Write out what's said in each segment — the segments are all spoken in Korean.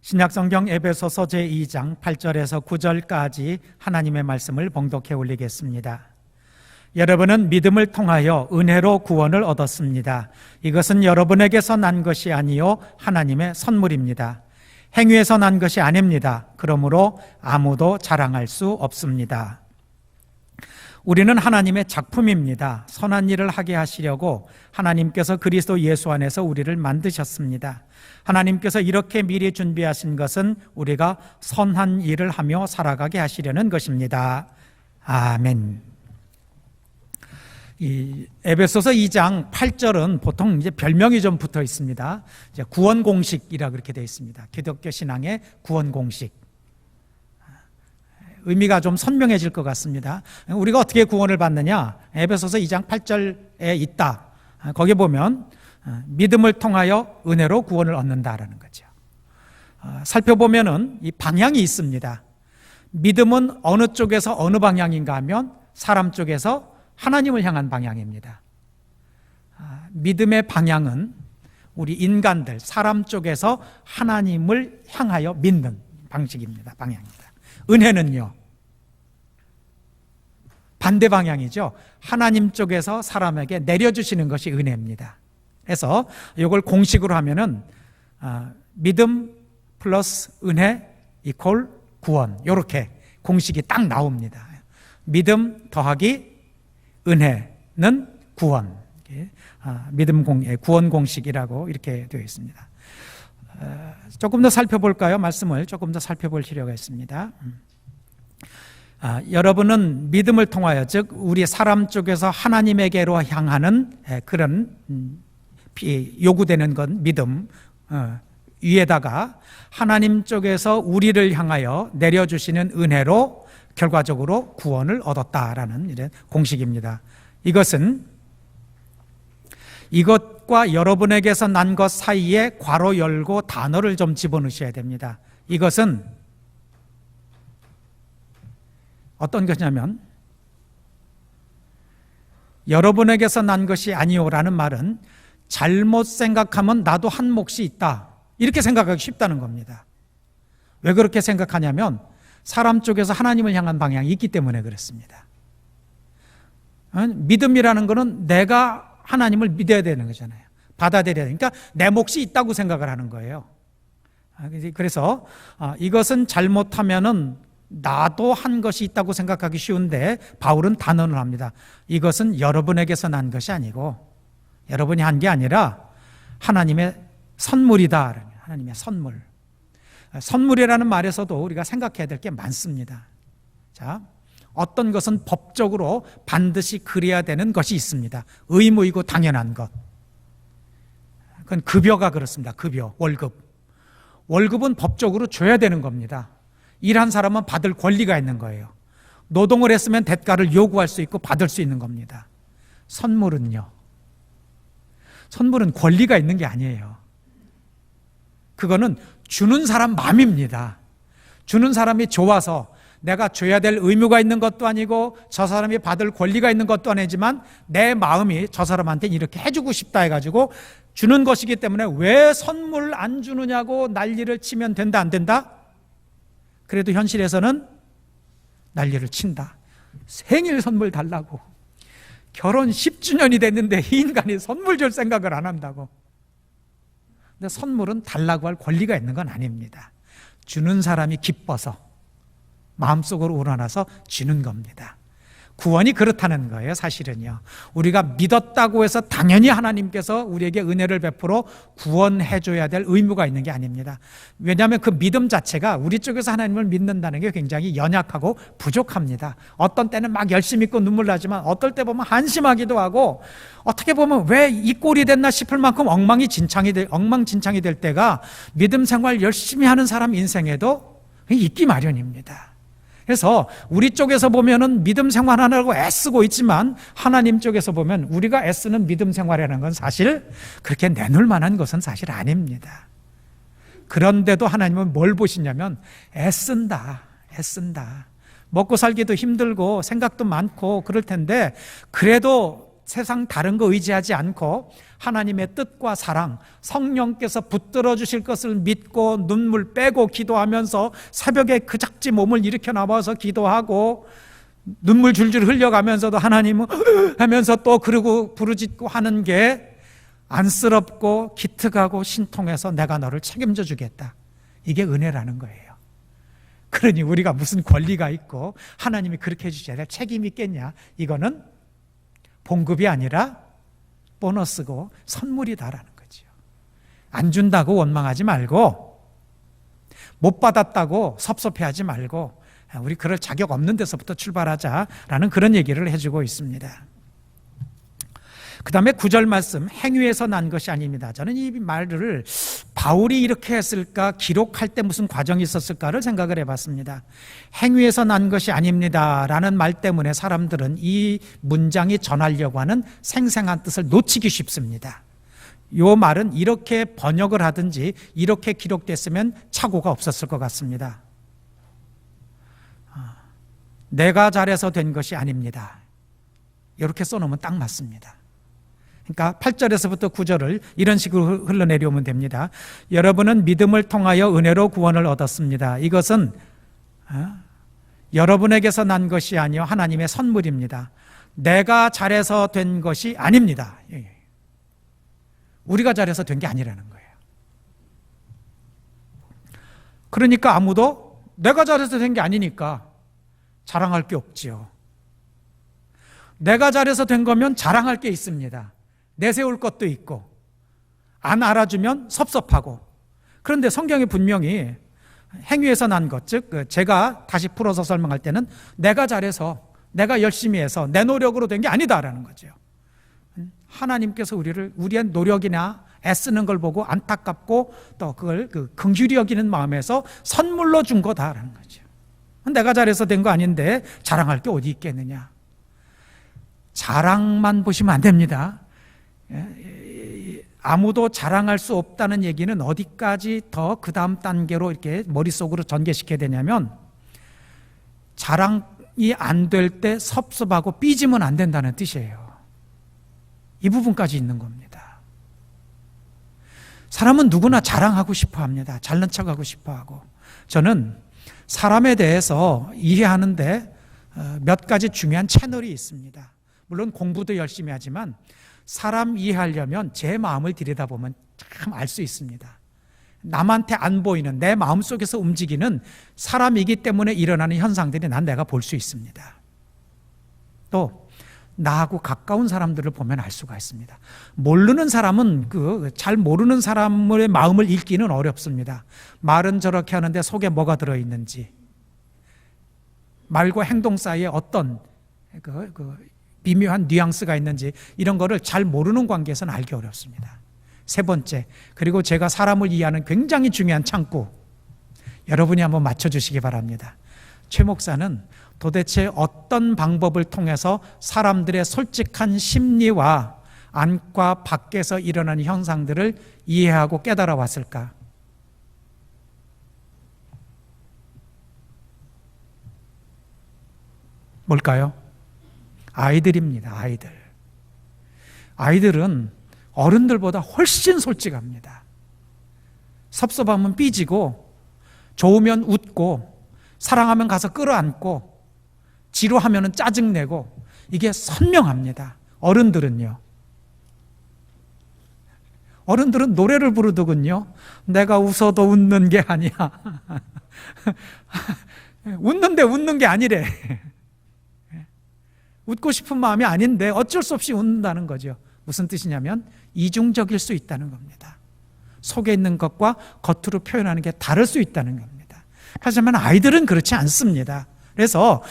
신약성경 에베소서 제2장 8절에서 9절까지 하나님의 말씀을 봉독해 올리겠습니다. 여러분은 믿음을 통하여 은혜로 구원을 얻었습니다. 이것은 여러분에게서 난 것이 아니요 하나님의 선물입니다. 행위에서 난 것이 아닙니다. 그러므로 아무도 자랑할 수 없습니다. 우리는 하나님의 작품입니다. 선한 일을 하게 하시려고 하나님께서 그리스도 예수 안에서 우리를 만드셨습니다. 하나님께서 이렇게 미리 준비하신 것은 우리가 선한 일을 하며 살아가게 하시려는 것입니다. 아멘. 이 에베소서 2장 8절은 보통 이제 별명이 좀 붙어 있습니다. 이제 구원 공식이라 그렇게 되어 있습니다. 기독교 신앙의 구원 공식. 의미가 좀 선명해질 것 같습니다. 우리가 어떻게 구원을 받느냐? 에베소서 2장 8절에 있다. 거기 보면 믿음을 통하여 은혜로 구원을 얻는다라는 거죠. 살펴보면은 이 방향이 있습니다. 믿음은 어느 쪽에서 어느 방향인가 하면 사람 쪽에서 하나님을 향한 방향입니다. 믿음의 방향은 우리 인간들, 사람 쪽에서 하나님을 향하여 믿는 방식입니다. 방향입니다. 은혜는요, 반대 방향이죠. 하나님 쪽에서 사람에게 내려주시는 것이 은혜입니다. 그래서 이걸 공식으로 하면은 믿음 플러스 은혜 이퀄 구원, 이렇게 공식이 딱 나옵니다. 믿음 더하기 은혜는 구원, 구원 공식이라고 이렇게 되어 있습니다. 조금 더 살펴볼까요? 말씀을 조금 더 살펴볼 필요가 있습니다. 여러분은 믿음을 통하여, 즉 우리 사람 쪽에서 하나님에게로 향하는 그런 요구되는 건 믿음, 위에다가 하나님 쪽에서 우리를 향하여 내려주시는 은혜로 결과적으로 구원을 얻었다라는 이런 공식입니다. 이것과 여러분에게서 난 것 사이에 괄호 열고 단어를 좀 집어넣으셔야 됩니다. 이것은 어떤 것이냐면, 여러분에게서 난 것이 아니오라는 말은 잘못 생각하면 나도 한 몫이 있다, 이렇게 생각하기 쉽다는 겁니다. 왜 그렇게 생각하냐면 사람 쪽에서 하나님을 향한 방향이 있기 때문에 그렇습니다. 믿음이라는 것은 내가 하나님을 믿어야 되는 거잖아요. 받아들여야 되니까 내 몫이 있다고 생각을 하는 거예요. 그래서 이것은 잘못하면은 나도 한 것이 있다고 생각하기 쉬운데 바울은 단언을 합니다. 이것은 여러분에게서 난 것이 아니고, 여러분이 한 게 아니라 하나님의 선물이다. 하나님의 선물. 선물이라는 말에서도 우리가 생각해야 될 게 많습니다. 자, 어떤 것은 법적으로 반드시 그래야 되는 것이 있습니다. 의무이고 당연한 것. 그건 급여가 그렇습니다. 급여, 월급. 월급은 법적으로 줘야 되는 겁니다. 일한 사람은 받을 권리가 있는 거예요. 노동을 했으면 대가를 요구할 수 있고 받을 수 있는 겁니다. 선물은요, 선물은 권리가 있는 게 아니에요. 그거는 주는 사람 마음입니다. 주는 사람이 좋아서 내가 줘야 될 의무가 있는 것도 아니고 저 사람이 받을 권리가 있는 것도 아니지만 내 마음이 저 사람한테 이렇게 해주고 싶다 해가지고 주는 것이기 때문에 왜 선물 안 주느냐고 난리를 치면 된다 안 된다? 그래도 현실에서는 난리를 친다. 생일 선물 달라고. 결혼 10주년이 됐는데 이 인간이 선물 줄 생각을 안 한다고. 근데 선물은 달라고 할 권리가 있는 건 아닙니다. 주는 사람이 기뻐서 마음속으로 우러나서 주는 겁니다. 구원이 그렇다는 거예요. 사실은요, 우리가 믿었다고 해서 당연히 하나님께서 우리에게 은혜를 베풀어 구원해 줘야 될 의무가 있는 게 아닙니다. 왜냐하면 그 믿음 자체가 우리 쪽에서 하나님을 믿는다는 게 굉장히 연약하고 부족합니다. 어떤 때는 막 열심히 믿고 눈물 나지만 어떨 때 보면 한심하기도 하고, 어떻게 보면 왜 이 꼴이 됐나 싶을 만큼 엉망진창이 될 때가 믿음 생활 열심히 하는 사람 인생에도 있기 마련입니다. 그래서 우리 쪽에서 보면은 믿음 생활하려고 애쓰고 있지만 하나님 쪽에서 보면 우리가 애쓰는 믿음 생활이라는 건 사실 그렇게 내놓을 만한 것은 사실 아닙니다. 그런데도 하나님은 뭘 보시냐면 애쓴다. 먹고 살기도 힘들고 생각도 많고 그럴 텐데 그래도 세상 다른 거 의지하지 않고 하나님의 뜻과 사랑, 성령께서 붙들어 주실 것을 믿고 눈물 빼고 기도하면서 새벽에 그작지 몸을 일으켜 나와서 기도하고 눈물 줄줄 흘려가면서도 하나님은 하면서 또 그러고 부르짖고 하는 게 안쓰럽고 기특하고 신통해서 내가 너를 책임져 주겠다. 이게 은혜라는 거예요. 그러니 우리가 무슨 권리가 있고 하나님이 그렇게 해주셔야 될 책임이 있겠냐? 이거는 봉급이 아니라 보너스고 선물이다라는 거죠. 안 준다고 원망하지 말고, 못 받았다고 섭섭해하지 말고, 우리 그럴 자격 없는 데서부터 출발하자라는 그런 얘기를 해주고 있습니다. 그 다음에 9절 말씀, 행위에서 난 것이 아닙니다. 저는 이 말을 바울이 이렇게 했을까, 기록할 때 무슨 과정이 있었을까를 생각을 해봤습니다. 행위에서 난 것이 아닙니다 라는 말 때문에 사람들은 이 문장이 전하려고 하는 생생한 뜻을 놓치기 쉽습니다. 이 말은 이렇게 번역을 하든지 이렇게 기록됐으면 착오가 없었을 것 같습니다. 내가 잘해서 된 것이 아닙니다. 이렇게 써놓으면 딱 맞습니다. 그러니까 8절에서부터 9절을 이런 식으로 흘러내려오면 됩니다. 여러분은 믿음을 통하여 은혜로 구원을 얻었습니다. 이것은 여러분에게서 난 것이 아니요 하나님의 선물입니다. 내가 잘해서 된 것이 아닙니다. 우리가 잘해서 된 게 아니라는 거예요. 그러니까 아무도 내가 잘해서 된 게 아니니까 자랑할 게 없지요. 내가 잘해서 된 거면 자랑할 게 있습니다. 내세울 것도 있고, 안 알아주면 섭섭하고. 그런데 성경이 분명히 행위에서 난 것, 즉 제가 다시 풀어서 설명할 때는 내가 잘해서, 내가 열심히 해서 내 노력으로 된 게 아니다라는 거죠. 하나님께서 우리의 노력이나 애쓰는 걸 보고 안타깝고 또 그걸 긍휼히 여기는 마음에서 선물로 준 거다라는 거죠. 내가 잘해서 된 거 아닌데 자랑할 게 어디 있겠느냐. 자랑만 보시면 안 됩니다. 아무도 자랑할 수 없다는 얘기는 어디까지 더 그 다음 단계로 이렇게 머릿속으로 전개시켜야 되냐면, 자랑이 안 될 때 섭섭하고 삐지면 안 된다는 뜻이에요. 이 부분까지 있는 겁니다. 사람은 누구나 자랑하고 싶어 합니다. 잘난 척하고 싶어 하고. 저는 사람에 대해서 이해하는데 몇 가지 중요한 채널이 있습니다. 물론 공부도 열심히 하지만 사람 이해하려면 제 마음을 들여다보면 참 알 수 있습니다. 남한테 안 보이는 내 마음속에서 움직이는 사람이기 때문에 일어나는 현상들이 내가 볼 수 있습니다. 또 나하고 가까운 사람들을 보면 알 수가 있습니다. 모르는 사람은 잘 모르는 사람의 마음을 읽기는 어렵습니다. 말은 저렇게 하는데 속에 뭐가 들어있는지, 말과 행동 사이에 어떤 미묘한 뉘앙스가 있는지, 이런 거를 잘 모르는 관계에서는 알기 어렵습니다. 세 번째, 그리고 제가 사람을 이해하는 굉장히 중요한 창구, 여러분이 한번 맞춰주시기 바랍니다. 최 목사는 도대체 어떤 방법을 통해서 사람들의 솔직한 심리와 안과 밖에서 일어나는 현상들을 이해하고 깨달아 왔을까? 뭘까요? 아이들입니다. 아이들은 어른들보다 훨씬 솔직합니다. 섭섭하면 삐지고, 좋으면 웃고, 사랑하면 가서 끌어안고, 지루하면 짜증내고, 이게 선명합니다. 어른들은 노래를 부르더군요. 내가 웃어도 웃는 게 아니야. 웃는데 웃는 게 아니래. 웃고 싶은 마음이 아닌데 어쩔 수 없이 웃는다는 거죠. 무슨 뜻이냐면 이중적일 수 있다는 겁니다. 속에 있는 것과 겉으로 표현하는 게 다를 수 있다는 겁니다. 하지만 아이들은 그렇지 않습니다. 그래서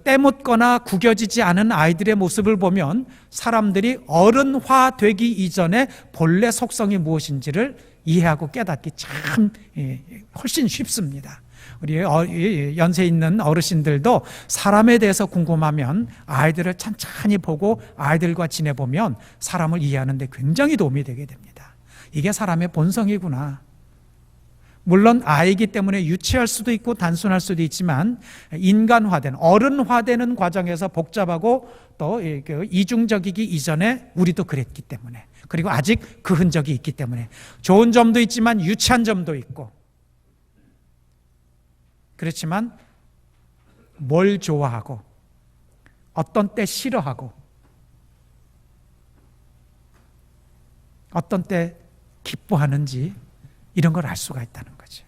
때묻거나 구겨지지 않은 아이들의 모습을 보면 사람들이 어른화 되기 이전에 본래 속성이 무엇인지를 이해하고 깨닫기 참 훨씬 쉽습니다. 우리 연세 있는 어르신들도 사람에 대해서 궁금하면 아이들을 찬찬히 보고 아이들과 지내보면 사람을 이해하는 데 굉장히 도움이 되게 됩니다. 이게 사람의 본성이구나. 물론 아이기 때문에 유치할 수도 있고 단순할 수도 있지만 인간화된, 어른화되는 과정에서 복잡하고 또 이중적이기 이전에 우리도 그랬기 때문에, 그리고 아직 그 흔적이 있기 때문에 좋은 점도 있지만 유치한 점도 있고, 그렇지만 뭘 좋아하고 어떤 때 싫어하고 어떤 때 기뻐하는지 이런 걸 알 수가 있다는 거죠.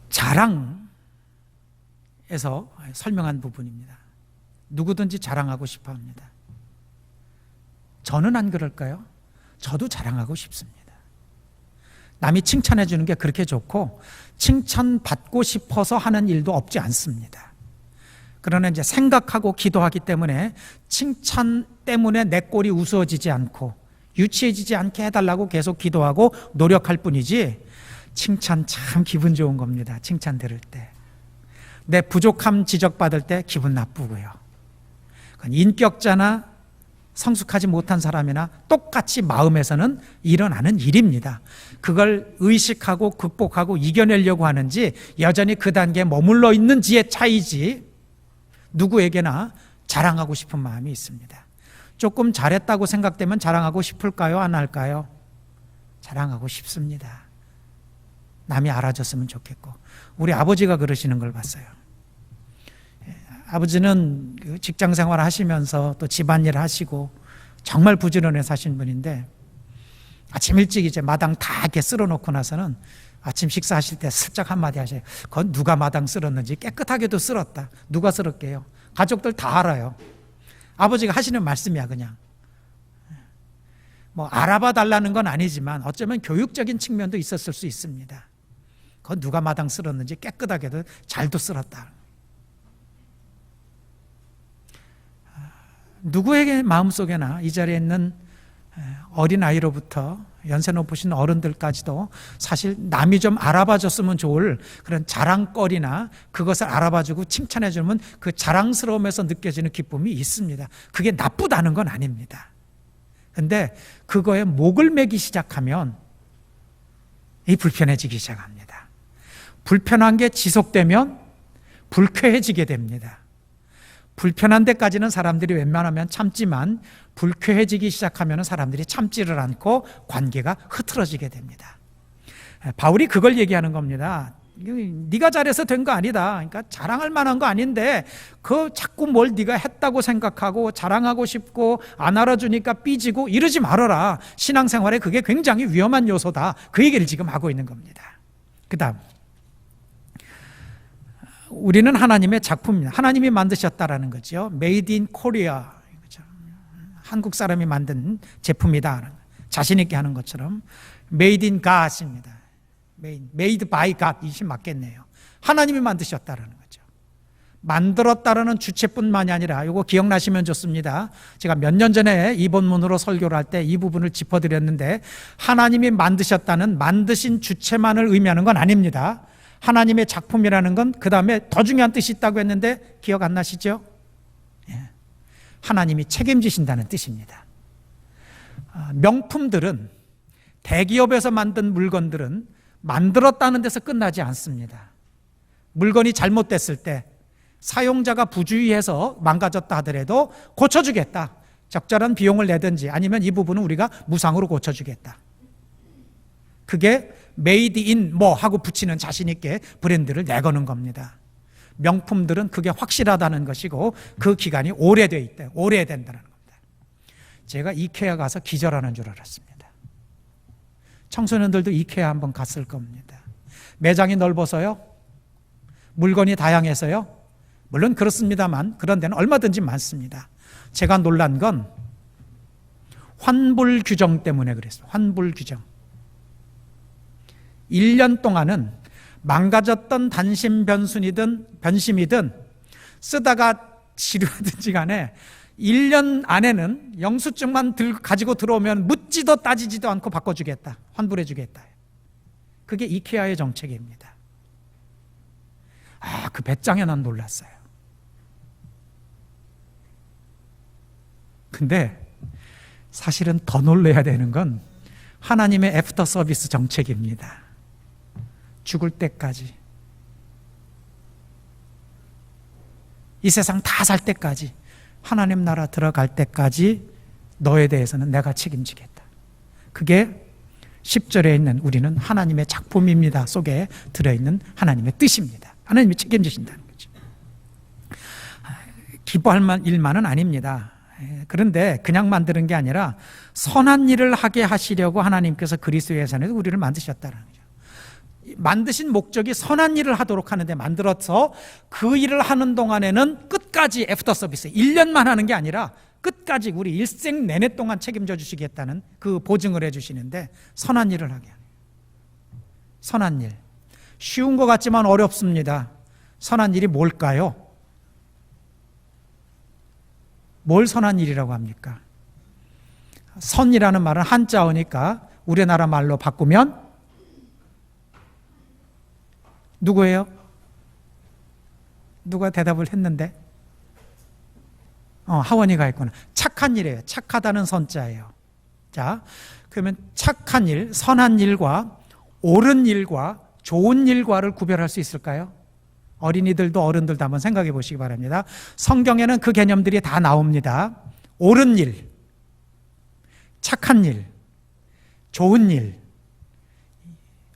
자랑에서 설명한 부분입니다. 누구든지 자랑하고 싶어 합니다. 저는 안 그럴까요? 저도 자랑하고 싶습니다. 남이 칭찬해 주는 게 그렇게 좋고 칭찬받고 싶어서 하는 일도 없지 않습니다. 그러나 이제 생각하고 기도하기 때문에 칭찬 때문에 내 꼴이 우스워지지 않고 유치해지지 않게 해달라고 계속 기도하고 노력할 뿐이지, 칭찬 참 기분 좋은 겁니다. 칭찬 들을 때. 내 부족함 지적받을 때 기분 나쁘고요. 인격자나 성숙하지 못한 사람이나 똑같이 마음에서는 일어나는 일입니다. 그걸 의식하고 극복하고 이겨내려고 하는지 여전히 그 단계에 머물러 있는지의 차이지, 누구에게나 자랑하고 싶은 마음이 있습니다. 조금 잘했다고 생각되면 자랑하고 싶을까요? 안 할까요? 자랑하고 싶습니다. 남이 알아줬으면 좋겠고. 우리 아버지가 그러시는 걸 봤어요. 아버지는 직장 생활 하시면서 또 집안일 하시고 정말 부지런해 사신 분인데, 아침 일찍 이제 마당 다 이렇게 쓸어놓고 나서는 아침 식사하실 때 슬쩍 한마디 하셔요. 그건 누가 마당 쓸었는지 깨끗하게도 쓸었다. 누가 쓸었게요? 가족들 다 알아요. 아버지가 하시는 말씀이야. 그냥 뭐 알아봐 달라는 건 아니지만 어쩌면 교육적인 측면도 있었을 수 있습니다. 그건 누가 마당 쓸었는지 깨끗하게도 잘도 쓸었다. 누구에게 마음속에나 이 자리에 있는 어린아이로부터 연세 높으신 어른들까지도 사실 남이 좀 알아봐 줬으면 좋을 그런 자랑거리나 그것을 알아봐주고 칭찬해주면 그 자랑스러움에서 느껴지는 기쁨이 있습니다. 그게 나쁘다는 건 아닙니다. 그런데 그거에 목을 매기 시작하면 이 불편해지기 시작합니다. 불편한 게 지속되면 불쾌해지게 됩니다. 불편한 데까지는 사람들이 웬만하면 참지만 불쾌해지기 시작하면 사람들이 참지를 않고 관계가 흐트러지게 됩니다. 바울이 그걸 얘기하는 겁니다. 네가 잘해서 된 거 아니다. 그러니까 자랑할 만한 거 아닌데 그 자꾸 뭘 네가 했다고 생각하고 자랑하고 싶고 안 알아주니까 삐지고 이러지 말아라. 신앙생활에 그게 굉장히 위험한 요소다. 그 얘기를 지금 하고 있는 겁니다. 그 다음, 우리는 하나님의 작품입니다. 하나님이 만드셨다라는 거죠. Made in Korea. 한국 사람이 만든 제품이다. 자신 있게 하는 것처럼 Made in God입니다. Made by God. 이게 맞겠네요. 하나님이 만드셨다라는 거죠. 만들었다라는 주체뿐만이 아니라, 이거 기억나시면 좋습니다. 제가 몇 년 전에 이 본문으로 설교를 할 때 이 부분을 짚어드렸는데, 하나님이 만드셨다는 만드신 주체만을 의미하는 건 아닙니다. 하나님의 작품이라는 건 그 다음에 더 중요한 뜻이 있다고 했는데 기억 안 나시죠? 하나님이 책임지신다는 뜻입니다. 명품들은, 대기업에서 만든 물건들은 만들었다는 데서 끝나지 않습니다. 물건이 잘못됐을 때 사용자가 부주의해서 망가졌다 하더라도 고쳐주겠다. 적절한 비용을 내든지 아니면 이 부분은 우리가 무상으로 고쳐주겠다. 그게 메이드 인 뭐 하고 붙이는 자신 있게 브랜드를 내거는 겁니다. 명품들은 그게 확실하다는 것이고 그 기간이 오래돼 있다. 오래된다는 겁니다. 제가 이케아 가서 기절하는 줄 알았습니다. 청소년들도 이케아 한번 갔을 겁니다. 매장이 넓어서요? 물건이 다양해서요? 물론 그렇습니다만 그런 데는 얼마든지 많습니다. 제가 놀란 건 환불 규정 때문에 그랬어요. 환불 규정. 1년 동안은 망가졌던 단심 변심이든 쓰다가 지루하든지 간에 1년 안에는 영수증만 가지고 들어오면 묻지도 따지지도 않고 바꿔주겠다. 환불해주겠다. 그게 이케아의 정책입니다. 그 배짱에 난 놀랐어요. 근데 사실은 더 놀라야 되는 건 하나님의 애프터 서비스 정책입니다. 죽을 때까지, 이 세상 다 살 때까지, 하나님 나라 들어갈 때까지 너에 대해서는 내가 책임지겠다. 그게 10절에 있는 우리는 하나님의 작품입니다 속에 들어있는 하나님의 뜻입니다. 하나님이 책임지신다는 거죠. 기뻐할 일만은 아닙니다. 그런데 그냥 만드는 게 아니라 선한 일을 하게 하시려고 하나님께서 그리스도의 예산에서 우리를 만드셨다는 거죠. 만드신 목적이 선한 일을 하도록 하는데, 만들어서 그 일을 하는 동안에는 끝까지 애프터 서비스, 1년만 하는 게 아니라 끝까지 우리 일생 내내 동안 책임져 주시겠다는 그 보증을 해 주시는데, 선한 일을 하게 하는, 선한 일, 쉬운 것 같지만 어렵습니다. 선한 일이 뭘까요? 뭘 선한 일이라고 합니까? 선이라는 말은 한자어니까 우리나라 말로 바꾸면 누구예요? 누가 대답을 했는데? 하원이가 했구나. 착한 일이에요. 착하다는 선자예요. 자, 그러면 착한 일, 선한 일과 옳은 일과 좋은 일과를 구별할 수 있을까요? 어린이들도 어른들도 한번 생각해 보시기 바랍니다. 성경에는 그 개념들이 다 나옵니다. 옳은 일, 착한 일, 좋은 일.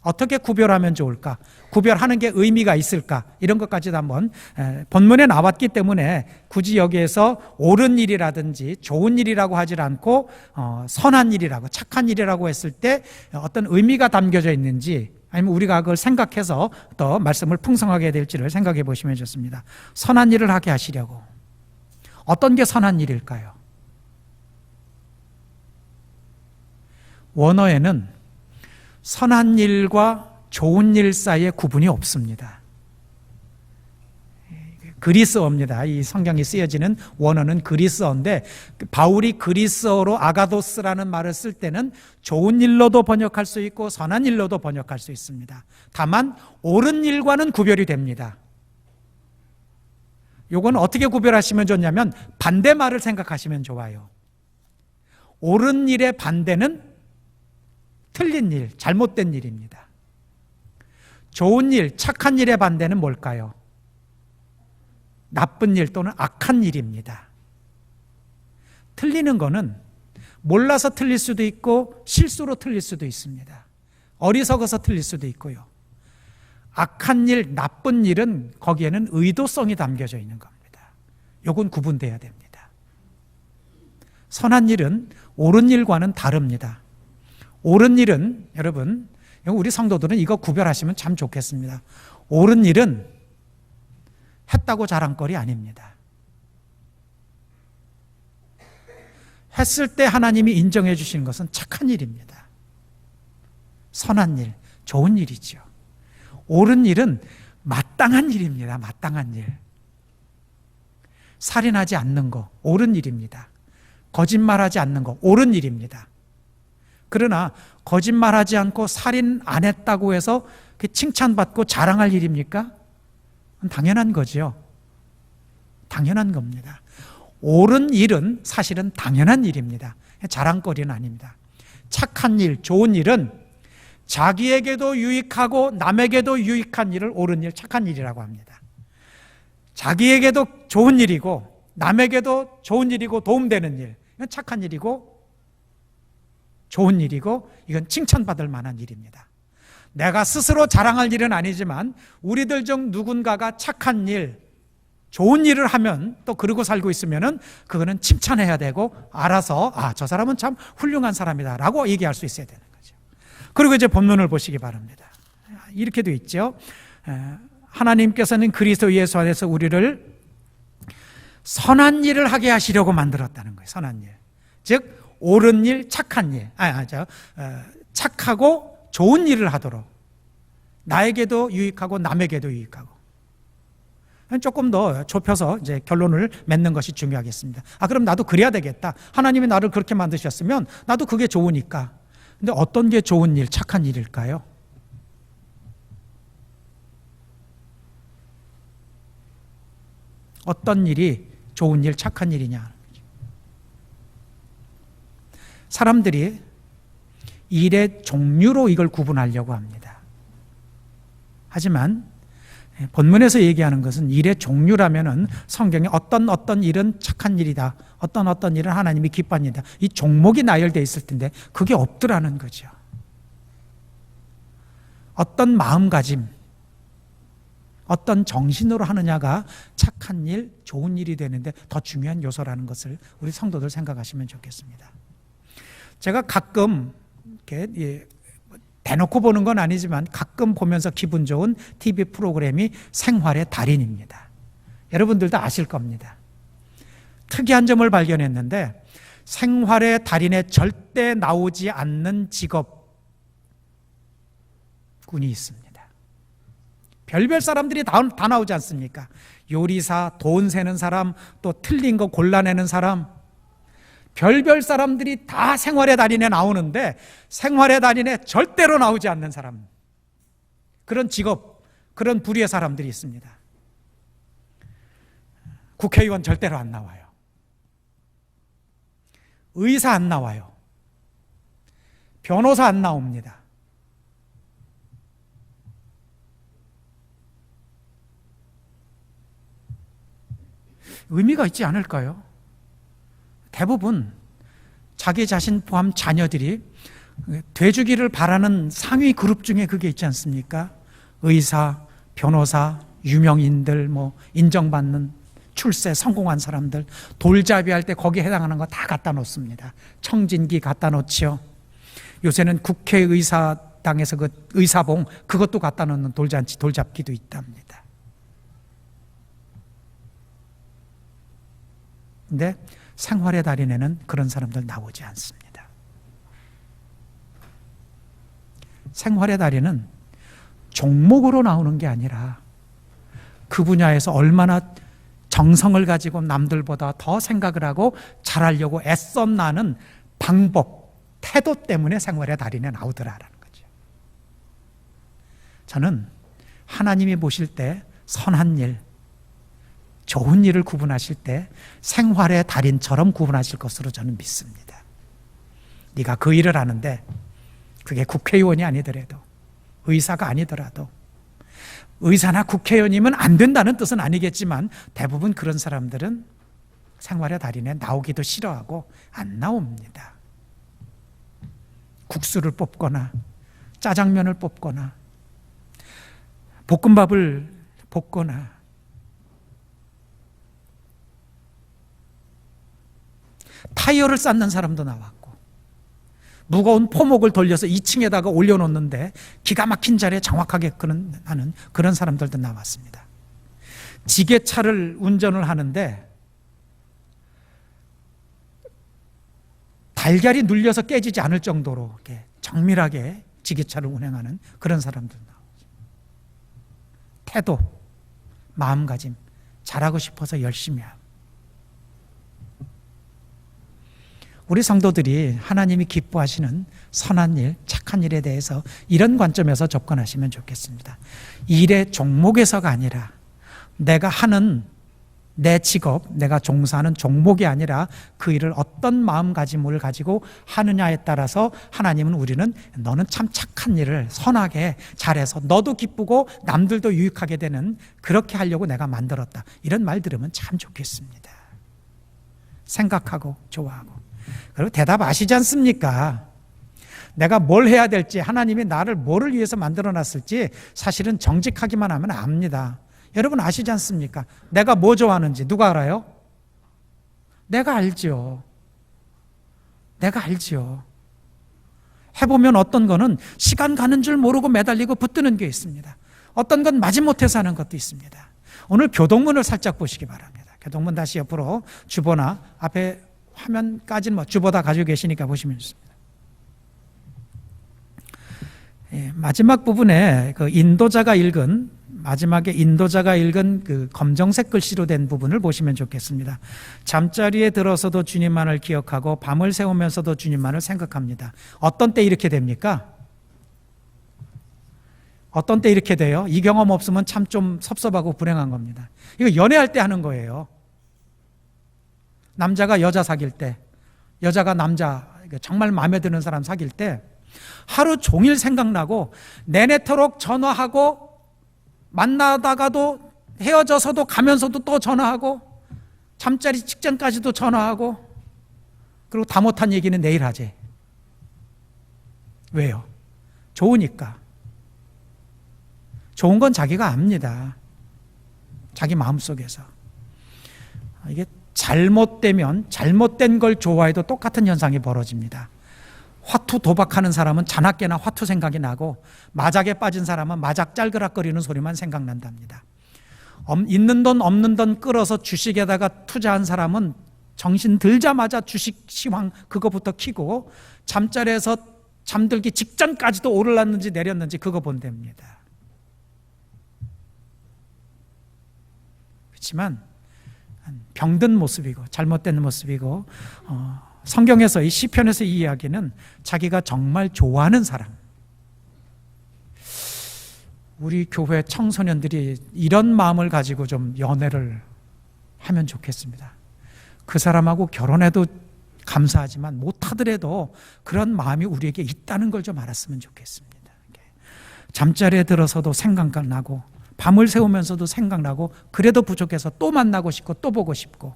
어떻게 구별하면 좋을까? 구별하는 게 의미가 있을까? 이런 것까지도 한번 본문에 나왔기 때문에 굳이 여기에서 옳은 일이라든지 좋은 일이라고 하질 않고 선한 일이라고, 착한 일이라고 했을 때 어떤 의미가 담겨져 있는지, 아니면 우리가 그걸 생각해서 더 말씀을 풍성하게 될지를 생각해 보시면 좋습니다. 선한 일을 하게 하시려고. 어떤 게 선한 일일까요? 원어에는 선한 일과 좋은 일 사이에 구분이 없습니다. 그리스어입니다. 이 성경이 쓰여지는 원어는 그리스어인데, 바울이 그리스어로 아가도스라는 말을 쓸 때는 좋은 일로도 번역할 수 있고 선한 일로도 번역할 수 있습니다. 다만 옳은 일과는 구별이 됩니다. 요건 어떻게 구별하시면 좋냐면 반대말을 생각하시면 좋아요. 옳은 일의 반대는 틀린 일, 잘못된 일입니다. 좋은 일, 착한 일의 반대는 뭘까요? 나쁜 일 또는 악한 일입니다. 틀리는 거는 몰라서 틀릴 수도 있고 실수로 틀릴 수도 있습니다. 어리석어서 틀릴 수도 있고요. 악한 일, 나쁜 일은 거기에는 의도성이 담겨져 있는 겁니다. 요건 구분돼야 됩니다. 선한 일은 옳은 일과는 다릅니다. 옳은 일은, 여러분, 우리 성도들은 이거 구별하시면 참 좋겠습니다. 옳은 일은 했다고 자랑거리 아닙니다. 했을 때 하나님이 인정해 주시는 것은 착한 일입니다. 선한 일, 좋은 일이죠. 옳은 일은 마땅한 일입니다. 마땅한 일. 살인하지 않는 거, 옳은 일입니다. 거짓말하지 않는 거, 옳은 일입니다. 그러나 거짓말하지 않고 살인 안 했다고 해서 칭찬받고 자랑할 일입니까? 당연한 거죠. 당연한 겁니다. 옳은 일은 사실은 당연한 일입니다. 자랑거리는 아닙니다. 착한 일, 좋은 일은 자기에게도 유익하고 남에게도 유익한 일을 옳은 일, 착한 일이라고 합니다. 자기에게도 좋은 일이고 남에게도 좋은 일이고 도움되는 일, 이건 착한 일이고 좋은 일이고 이건 칭찬받을 만한 일입니다. 내가 스스로 자랑할 일은 아니지만 우리들 중 누군가가 착한 일, 좋은 일을 하면 또 그러고 살고 있으면은 그거는 칭찬해야 되고 알아서 저 사람은 참 훌륭한 사람이다라고 얘기할 수 있어야 되는 거죠. 그리고 이제 본문을 보시기 바랍니다. 이렇게 돼 있죠. 하나님께서는 그리스도 예수 안에서 우리를 선한 일을 하게 하시려고 만들었다는 거예요. 선한 일. 즉 옳은 일, 착한 일. 착하고 좋은 일을 하도록. 나에게도 유익하고 남에게도 유익하고. 조금 더 좁혀서 이제 결론을 맺는 것이 중요하겠습니다. 그럼 나도 그래야 되겠다. 하나님이 나를 그렇게 만드셨으면 나도 그게 좋으니까. 근데 어떤 게 좋은 일, 착한 일일까요? 어떤 일이 좋은 일, 착한 일이냐. 사람들이 일의 종류로 이걸 구분하려고 합니다. 하지만 본문에서 얘기하는 것은 일의 종류라면은 성경에 어떤 일은 착한 일이다, 어떤 일은 하나님이 기뻐하는 일이다, 이 종목이 나열되어 있을 텐데 그게 없더라는 거죠. 어떤 마음가짐, 어떤 정신으로 하느냐가 착한 일, 좋은 일이 되는데 더 중요한 요소라는 것을 우리 성도들 생각하시면 좋겠습니다. 제가 가끔 이렇게 대놓고 보는 건 아니지만 가끔 보면서 기분 좋은 TV 프로그램이 생활의 달인입니다. 여러분들도 아실 겁니다. 특이한 점을 발견했는데 생활의 달인에 절대 나오지 않는 직업군이 있습니다. 별별 사람들이 다 나오지 않습니까? 요리사, 돈 세는 사람, 또 틀린 거 골라내는 사람, 별별 사람들이 다 생활의 달인에 나오는데 생활의 달인에 절대로 나오지 않는 사람, 그런 직업, 그런 부류의 사람들이 있습니다. 국회의원 절대로 안 나와요. 의사 안 나와요. 변호사 안 나옵니다. 의미가 있지 않을까요? 대부분 자기 자신 포함 자녀들이 돼주기를 바라는 상위 그룹 중에 그게 있지 않습니까? 의사, 변호사, 유명인들, 인정받는 출세 성공한 사람들, 돌잡이 할 때 거기에 해당하는 거 다 갖다 놓습니다. 청진기 갖다 놓지요. 요새는 국회의사당에서 그 의사봉 그것도 갖다 놓는 돌잔치, 돌잡기도 있답니다. 근데 생활의 달인에는 그런 사람들 나오지 않습니다. 생활의 달인은 종목으로 나오는 게 아니라 그 분야에서 얼마나 정성을 가지고 남들보다 더 생각을 하고 잘하려고 애썼나는 방법, 태도 때문에 생활의 달인에 나오더라라는 거죠. 저는 하나님이 보실 때 선한 일, 좋은 일을 구분하실 때 생활의 달인처럼 구분하실 것으로 저는 믿습니다. 네가 그 일을 하는데 그게 국회의원이 아니더라도, 의사가 아니더라도, 의사나 국회의원이면 안 된다는 뜻은 아니겠지만 대부분 그런 사람들은 생활의 달인에 나오기도 싫어하고 안 나옵니다. 국수를 뽑거나 짜장면을 뽑거나 볶음밥을 볶거나 타이어를 쌓는 사람도 나왔고, 무거운 포목을 돌려서 2층에다가 올려놓는데 기가 막힌 자리에 정확하게 하는 그런 사람들도 나왔습니다. 지게차를 운전을 하는데 달걀이 눌려서 깨지지 않을 정도로 이렇게 정밀하게 지게차를 운행하는 그런 사람들 나오죠. 태도, 마음가짐, 잘하고 싶어서 열심히 하고. 우리 성도들이 하나님이 기뻐하시는 선한 일, 착한 일에 대해서 이런 관점에서 접근하시면 좋겠습니다. 일의 종목에서가 아니라 내가 하는 내 직업, 내가 종사하는 종목이 아니라 그 일을 어떤 마음가짐을 가지고 하느냐에 따라서 하나님은 우리는 너는 참 착한 일을 선하게 잘해서 너도 기쁘고 남들도 유익하게 되는, 그렇게 하려고 내가 만들었다, 이런 말 들으면 참 좋겠습니다. 생각하고 좋아하고. 그리고 대답 아시지 않습니까? 내가 뭘 해야 될지, 하나님이 나를 뭐를 위해서 만들어놨을지 사실은 정직하기만 하면 압니다. 여러분 아시지 않습니까? 내가 뭐 좋아하는지 누가 알아요? 내가 알죠. 내가 알죠. 해보면 어떤 거는 시간 가는 줄 모르고 매달리고 붙드는 게 있습니다. 어떤 건 마지못해서 하는 것도 있습니다. 오늘 교동문을 살짝 보시기 바랍니다. 교동문 다시 옆으로, 주보나 앞에 화면까지는 주보 다 가지고 계시니까 보시면 좋습니다. 마지막 부분에 마지막에 인도자가 읽은 그 검정색 글씨로 된 부분을 보시면 좋겠습니다. 잠자리에 들어서도 주님만을 기억하고 밤을 새우면서도 주님만을 생각합니다. 어떤 때 이렇게 됩니까? 어떤 때 이렇게 돼요? 이 경험 없으면 참 좀 섭섭하고 불행한 겁니다. 이거 연애할 때 하는 거예요. 남자가 여자 사귈 때, 여자가 남자 정말 마음에 드는 사람 사귈 때 하루 종일 생각나고 내내토록 전화하고 만나다가도 헤어져서도 가면서도 또 전화하고 잠자리 직전까지도 전화하고 그리고 다 못한 얘기는 내일 하지. 왜요? 좋으니까. 좋은 건 자기가 압니다. 자기 마음속에서. 이게 잘못되면 잘못된 걸 좋아해도 똑같은 현상이 벌어집니다. 화투 도박하는 사람은 자나깨나 화투 생각이 나고 마작에 빠진 사람은 마작 짤그락거리는 소리만 생각난답니다. 있는 돈 없는 돈 끌어서 주식에다가 투자한 사람은 정신 들자마자 주식 시황 그거부터 키고 잠자리에서 잠들기 직전까지도 오르렀는지 내렸는지 그거 본답니다. 그렇지만 병든 모습이고 잘못된 모습이고 성경에서 이 시편에서 이 이야기는 자기가 정말 좋아하는 사람, 우리 교회 청소년들이 이런 마음을 가지고 좀 연애를 하면 좋겠습니다. 그 사람하고 결혼해도 감사하지만 못하더라도 그런 마음이 우리에게 있다는 걸 좀 알았으면 좋겠습니다. 잠자리에 들어서도 생각나고 밤을 새우면서도 생각나고 그래도 부족해서 또 만나고 싶고 또 보고 싶고.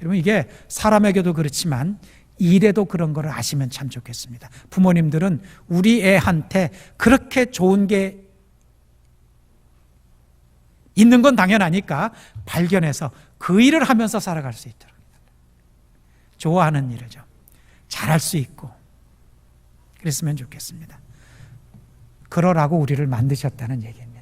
여러분 이게 사람에게도 그렇지만 일에도 그런 걸 아시면 참 좋겠습니다. 부모님들은 우리 애한테 그렇게 좋은 게 있는 건 당연하니까 발견해서 그 일을 하면서 살아갈 수 있도록 좋아하는 일을 좀 잘할 수 있고 그랬으면 좋겠습니다. 그러라고 우리를 만드셨다는 얘기입니다.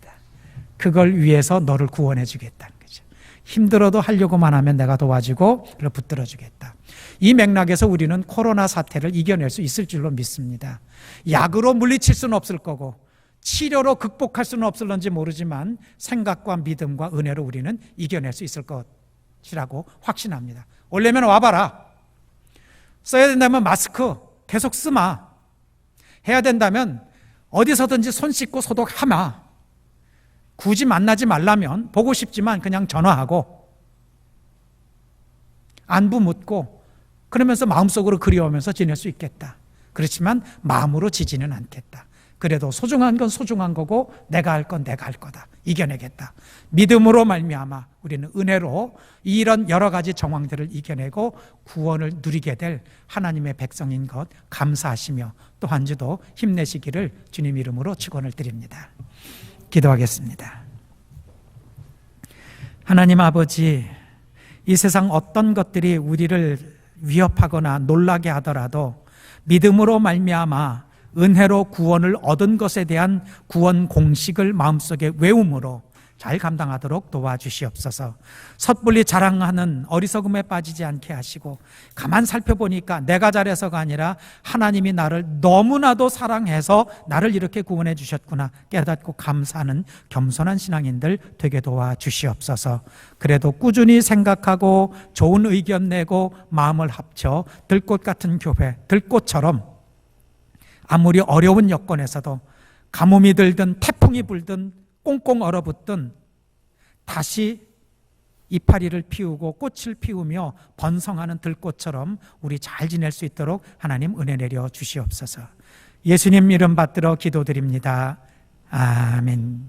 그걸 위해서 너를 구원해 주겠다는 거죠. 힘들어도 하려고만 하면 내가 도와주고 그걸 붙들어 주겠다. 이 맥락에서 우리는 코로나 사태를 이겨낼 수 있을 줄로 믿습니다. 약으로 물리칠 수는 없을 거고 치료로 극복할 수는 없을런지 모르지만 생각과 믿음과 은혜로 우리는 이겨낼 수 있을 것이라고 확신합니다. 오려면 와봐라. 써야 된다면 마스크 계속 쓰마. 해야 된다면 어디서든지 손 씻고 소독하마. 굳이 만나지 말라면 보고 싶지만 그냥 전화하고 안부 묻고 그러면서 마음속으로 그리워하면서 지낼 수 있겠다. 그렇지만 마음으로 지지는 않겠다. 그래도 소중한 건 소중한 거고 내가 할 건 내가 할 거다. 이겨내겠다. 믿음으로 말미암아 우리는 은혜로 이런 여러 가지 정황들을 이겨내고 구원을 누리게 될 하나님의 백성인 것 감사하시며 또 한 주도 힘내시기를 주님 이름으로 축원을 드립니다. 기도하겠습니다. 하나님 아버지, 이 세상 어떤 것들이 우리를 위협하거나 놀라게 하더라도 믿음으로 말미암아 은혜로 구원을 얻은 것에 대한 구원 공식을 마음속에 외움으로 잘 감당하도록 도와주시옵소서. 섣불리 자랑하는 어리석음에 빠지지 않게 하시고 가만 살펴보니까 내가 잘해서가 아니라 하나님이 나를 너무나도 사랑해서 나를 이렇게 구원해 주셨구나 깨닫고 감사하는 겸손한 신앙인들 되게 도와주시옵소서. 그래도 꾸준히 생각하고 좋은 의견 내고 마음을 합쳐 들꽃 같은 교회, 들꽃처럼 아무리 어려운 여건에서도 가뭄이 들든 태풍이 불든 꽁꽁 얼어붙든 다시 이파리를 피우고 꽃을 피우며 번성하는 들꽃처럼 우리 잘 지낼 수 있도록 하나님 은혜 내려 주시옵소서. 예수님 이름 받들어 기도드립니다. 아멘.